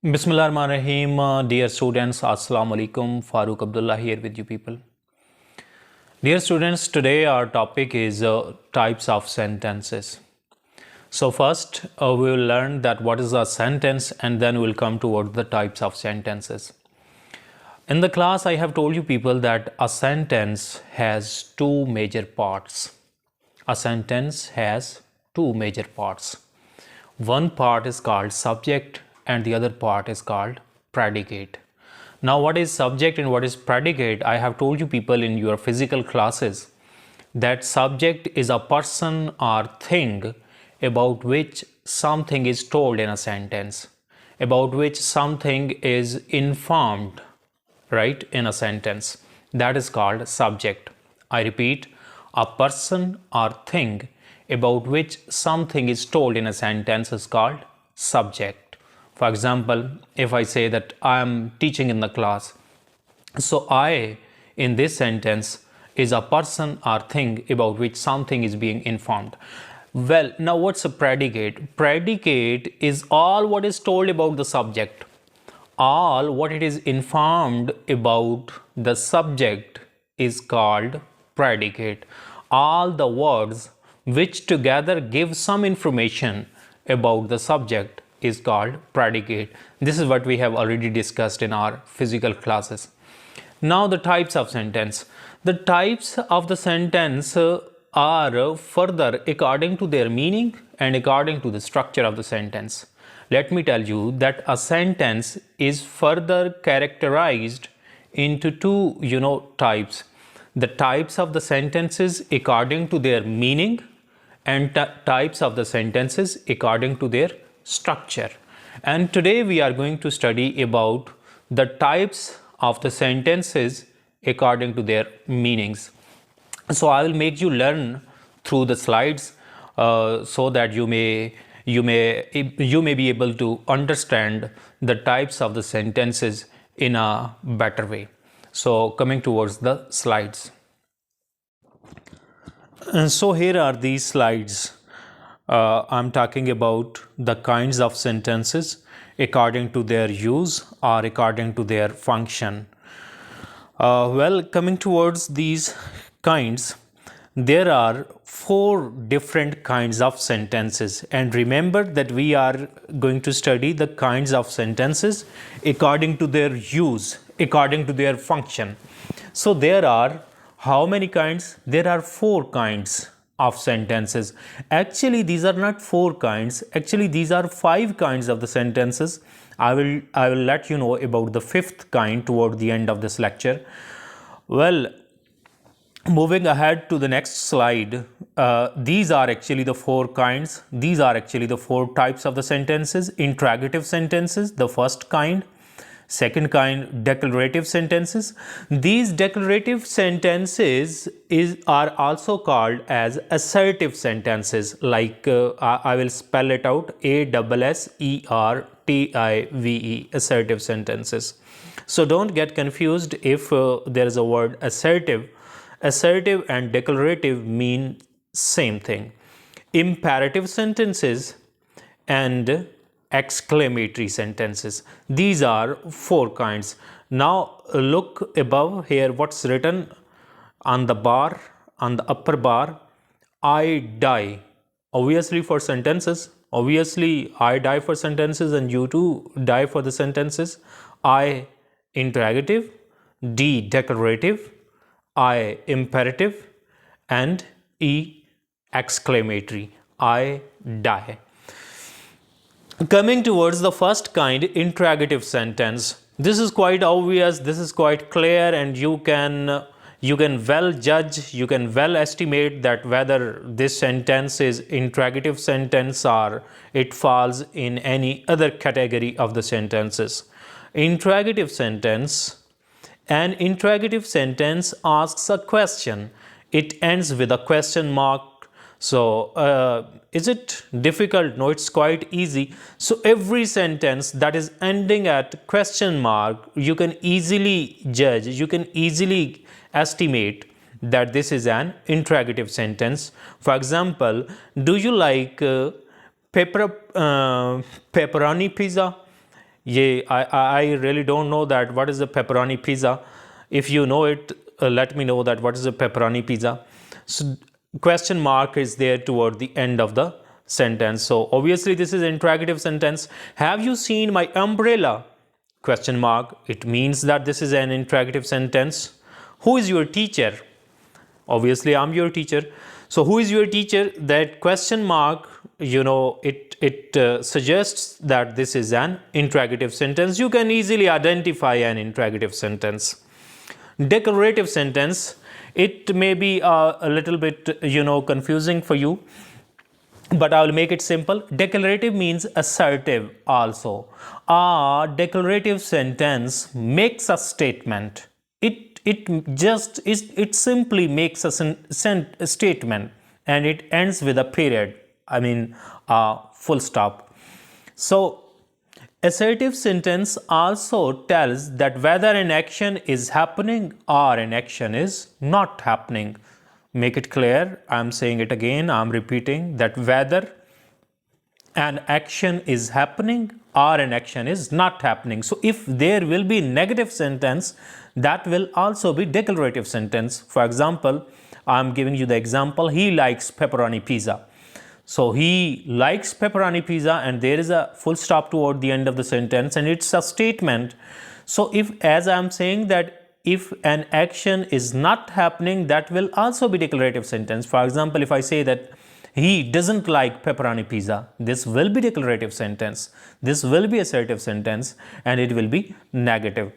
Bismillahirrahmanirrahim. Dear students, Assalamu alaikum. Farooq Abdullah here with you people. Dear students, today our topic is types of sentences. So first we will learn that what is a sentence, and then we'll come toward the types of sentences. In the class I have told you people that a sentence has two major parts. A sentence has two major parts. One part is called subject and the other part is called predicate. Now, what is subject and what is predicate? I have told you people in your physical classes that subject is a person or thing about which something is told in a sentence, about which something is informed, right, in a sentence. That is called subject. I repeat, a person or thing about which something is told in a sentence is called subject. For example, if I say that I am teaching in the class, so I in this sentence is a person or thing about which something is being informed. Well, now what's a predicate? Predicate is all what is told about the subject. All what it is informed about the subject is called predicate. All the words which together give some information about the subject is called predicate. This is what we have already discussed in our physical classes. Now the types of sentence. The types of the sentence are further according to their meaning and according to the structure of the sentence. Let me tell you that a sentence is further characterized into two types. The types of the sentences according to their meaning and types of the sentences according to their structure. And today we are going to study about the types of the sentences according to their meanings. So I will make you learn through the slides so that you may be able to understand the types of the sentences in a better way. So coming towards the slides. And so here are these slides. I'm talking about the kinds of sentences according to their use or according to their function. Coming towards these kinds, there are four different kinds of sentences, and remember that we are going to study the kinds of sentences according to their use, according to their function. So there are how many kinds? There are four kinds of sentences. Actually, these are not four kinds. Actually, these are five kinds of the sentences. I will let you know about the fifth kind toward the end of this lecture. Well, moving ahead to the next slide, these are actually the four kinds. These are actually the four types of the sentences. Interrogative sentences, the first kind. Second kind, declarative sentences. These declarative sentences are also called as assertive sentences, like I will spell it out, ASSERTIVE, assertive sentences. So don't get confused if there is a word assertive. Assertive and declarative mean same thing. Imperative sentences and exclamatory sentences. These are four kinds. Now look above here what's written on the bar, on the upper bar. I die. Obviously for sentences. Obviously I die for sentences and you too die for the sentences. I interrogative, D declarative, I imperative, and E exclamatory. I die. Coming towards the first kind, interrogative sentence. This is quite obvious, this is quite clear, and you can well judge, you can well estimate that whether this sentence is interrogative sentence or it falls in any other category of the sentences. Interrogative sentence. An interrogative sentence asks a question. It ends with a question mark. So is it difficult? No, it's quite easy. So every sentence that is ending at question mark, you can easily judge, you can easily estimate that this is an interrogative sentence. For example, do you like pepperoni pizza? Yeah, I really don't know that what is a pepperoni pizza. If you know it, let me know that what is a pepperoni pizza. So question mark is there toward the end of the sentence. So obviously this is interrogative sentence. Have you seen my umbrella? Question mark. It means that this is an interrogative sentence. Who is your teacher? Obviously I'm your teacher. So who is your teacher? That question mark, it suggests that this is an interrogative sentence. You can easily identify an interrogative sentence. Declarative sentence, it may be a little bit confusing for you, but I will make it simple. Declarative means assertive also. A declarative sentence makes a statement. It simply makes a statement, and it ends with a period. I mean, a full stop. So assertive sentence also tells that whether an action is happening or an action is not happening. Make it clear. I'm saying it again. I'm repeating that whether an action is happening or an action is not happening. So if there will be negative sentence, that will also be declarative sentence. For example, I'm giving you the example, he likes pepperoni pizza. So he likes pepperoni pizza, and there is a full stop toward the end of the sentence, and it's a statement. So if, as I'm saying, that if an action is not happening, that will also be declarative sentence. For example, if I say that he doesn't like pepperoni pizza, this will be declarative sentence. This will be assertive sentence, and it will be negative.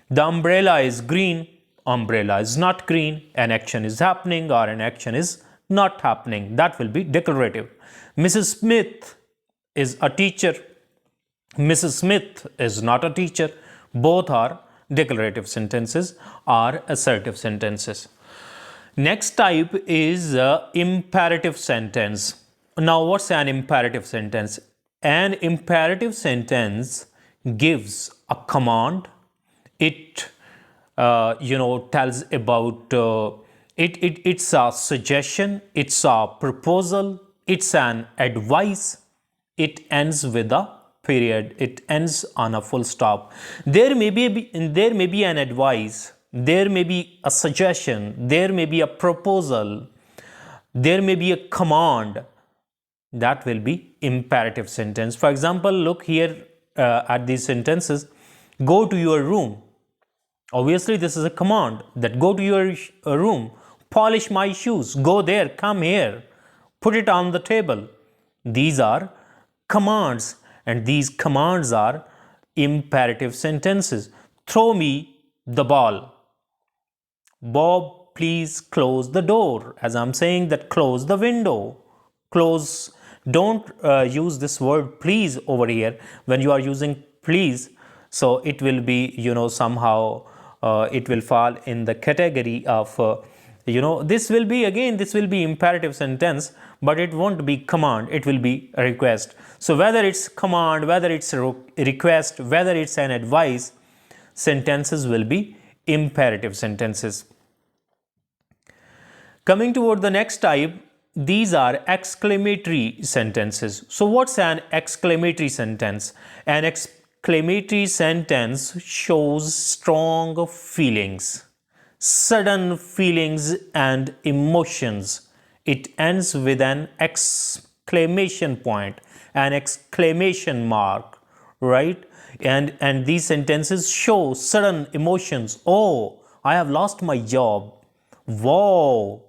The umbrella is green, umbrella is not green, an action is happening or an action is not happening, that will be declarative. Mrs. Smith is a teacher, Mrs. Smith is not a teacher. Both are declarative sentences or assertive sentences. Next type is imperative sentence. Now, what's an imperative sentence? An imperative sentence gives a command. It tells about it's a suggestion, it's a proposal, it's an advice. It ends with a period. It ends on a full stop. There may be an advice, there may be a suggestion, there may be a proposal, there may be a command. That will be imperative sentence. For example, look here at these sentences. Go to your room. Obviously, this is a command that go to your room. Polish my shoes. Go there. Come here. Put it on the table. These are commands, and these commands are imperative sentences. Throw me the ball. Bob, please close the door. As I'm saying that, close the window. Close. Don't use this word please over here when you are using please. So it will be, somehow it will fall in the category of, this will be imperative sentence, but it won't be command, it will be a request. So whether it's command, whether it's a request, whether it's an advice, sentences will be imperative sentences. Coming toward the next type, these are exclamatory sentences. So what's an exclamatory sentence? An exclamatory sentence shows strong feelings, sudden feelings and emotions. It ends with an exclamation point, an exclamation mark, right? And these sentences show sudden emotions. Oh, I have lost my job. Wow,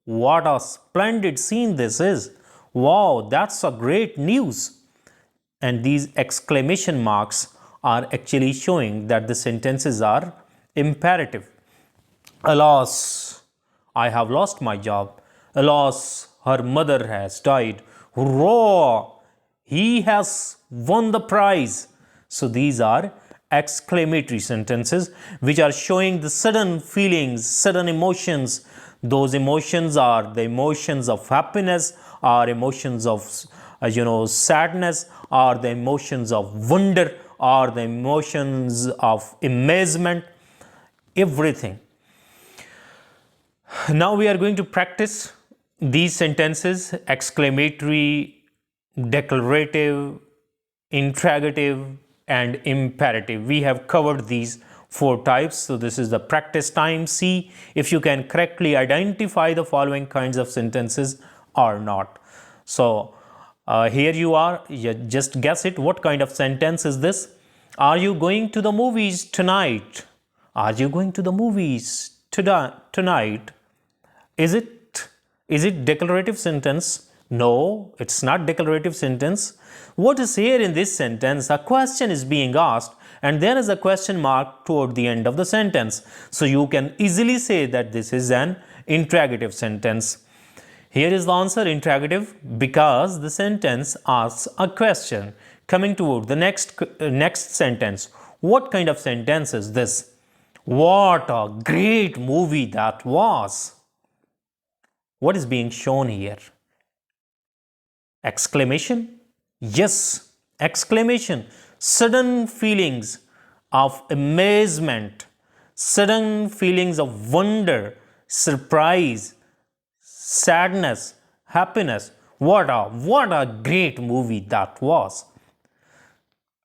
what a splendid scene this is. Wow, that's a great news. And these exclamation marks are actually showing that the sentences are imperative. Alas, I have lost my job. Alas, her mother has died. Hurrah! He has won the prize. So these are exclamatory sentences which are showing the sudden feelings, sudden emotions. Those emotions are the emotions of happiness, or emotions of sadness, or the emotions of wonder, or the emotions of amazement, everything. Now we are going to practice these sentences: exclamatory, declarative, interrogative, and imperative. We have covered these four types. So this is the practice time. See if you can correctly identify the following kinds of sentences or not. So here you are. You just guess it. What kind of sentence is this? Are you going to the movies tonight? Are you going to the movies tonight? Is it declarative sentence? No, it's not declarative sentence. What is here in this sentence? A question is being asked and there is a question mark toward the end of the sentence. So you can easily say that this is an interrogative sentence. Here is the answer, interrogative, because the sentence asks a question. Coming toward the next sentence. What kind of sentence is this? What a great movie that was. What is being shown here? Exclamation? Yes, exclamation. Sudden feelings of amazement, sudden feelings of wonder, surprise, sadness, happiness. What a great movie that was.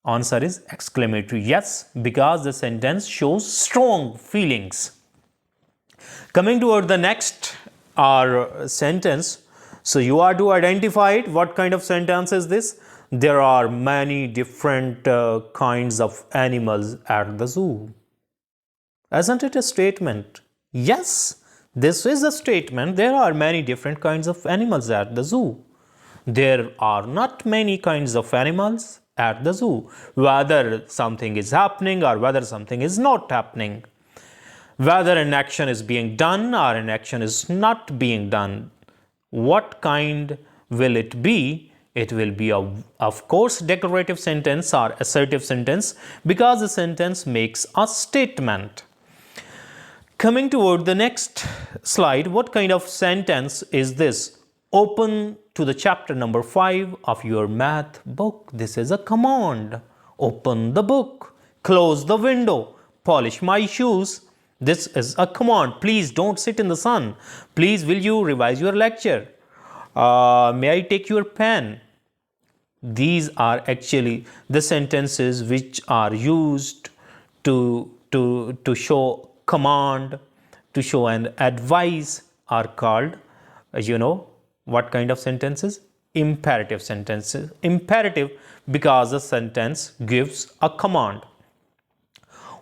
Answer is exclamatory. Yes, because the sentence shows strong feelings. Coming toward the next sentence. So you are to identify it. What kind of sentence is this? There are many different kinds of animals at the zoo. Isn't it a statement? Yes, this is a statement. There are many different kinds of animals at the zoo. There are not many kinds of animals at the zoo. Whether something is happening or whether something is not happening. Whether an action is being done or an action is not being done. What kind will it be? It will be, of course, declarative sentence or assertive sentence because the sentence makes a statement. Coming toward the next slide, what kind of sentence is this? Open to the chapter number 5 of your math book. This is a command. Open the book. Close the window. Polish my shoes. This is a command. Please don't sit in the sun. Please will you revise your lecture? May I take your pen? These are actually the sentences which are used to show command, to show an advice are called, what kind of sentences? Imperative sentences. Imperative because the sentence gives a command.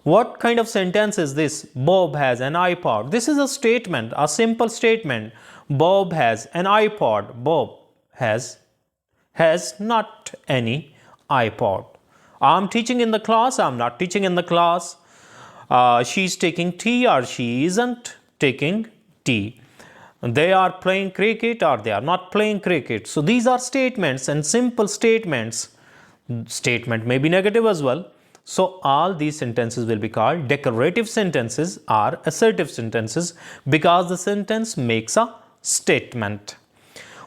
What kind of sentence is this? Bob has an iPod. This is a statement, a simple statement. Bob has an iPod. Bob has not any iPod. I'm teaching in the class. I'm not teaching in the class. She's taking tea or she isn't taking tea. They are playing cricket or they are not playing cricket. So these are statements and simple statements. Statement may be negative as well. So all these sentences will be called declarative sentences or assertive sentences because the sentence makes a statement.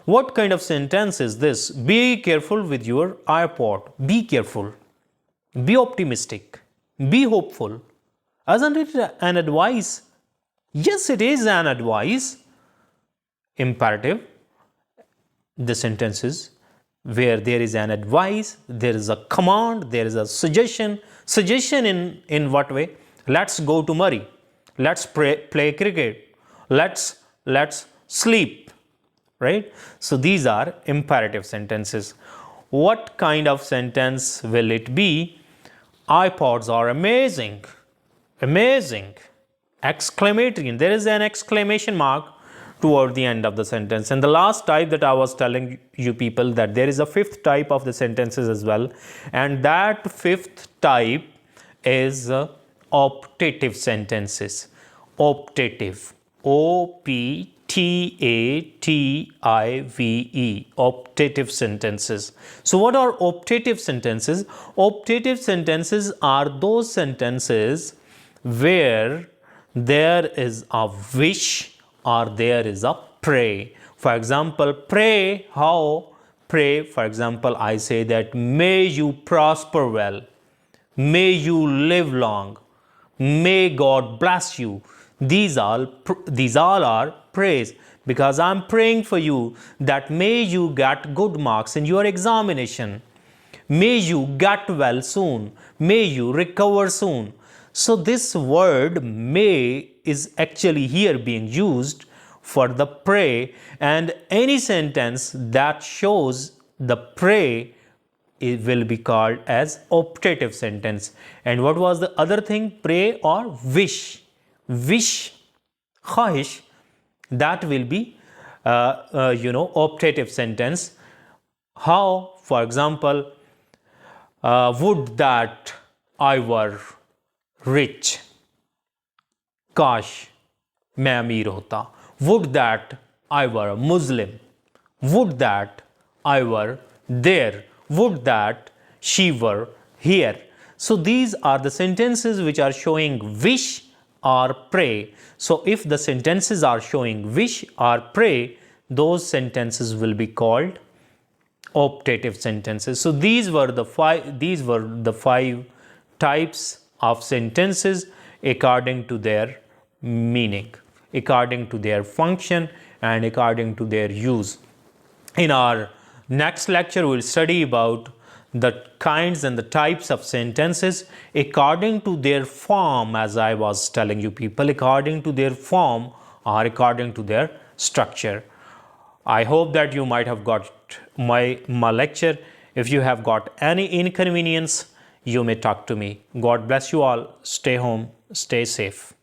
What kind of sentence is this? Be careful with your iPod. Be careful. Be optimistic. Be hopeful. Isn't it an advice? Yes, it is an advice. Imperative. The sentences where there is an advice, there is a command, there is a suggestion. Suggestion in what way? Let's go to Murray. Let's play cricket. Let's sleep. Right? So these are imperative sentences. What kind of sentence will it be? iPods are amazing. Amazing. Exclamatory. There is an exclamation mark toward the end of the sentence. And the last type that I was telling you people that there is a fifth type of the sentences as well. And that fifth type is optative sentences. Optative. O-P-T-A-T-I-V-E. Optative sentences. So what are optative sentences? Optative sentences are those sentences where there is a wish or there is a pray. For example, pray, how? Pray, for example, I say that may you prosper well, may you live long, may God bless you. These all are praise because I'm praying for you that may you get good marks in your examination. May you get well soon. May you recover soon. So this word may is actually here being used for the pray, and any sentence that shows the pray it will be called as optative sentence. And what was the other thing? Pray or wish. Wish, khahish, that will be optative sentence. How? For example, would that I were rich. काश मैं अमीर होता. Would that I were a Muslim. Would that I were there. Would that she were here. So these are the sentences which are showing wish or pray. So if the sentences are showing wish or pray, those sentences will be called optative sentences. So these were the five types of sentences according to their meaning, according to their function, and according to their use. In our next lecture, we'll study about the kinds and the types of sentences according to their form, as I was telling you people, according to their form or according to their structure. I hope that you might have got my lecture. If you have got any inconvenience, you may talk to me. God bless you all. Stay home. Stay safe.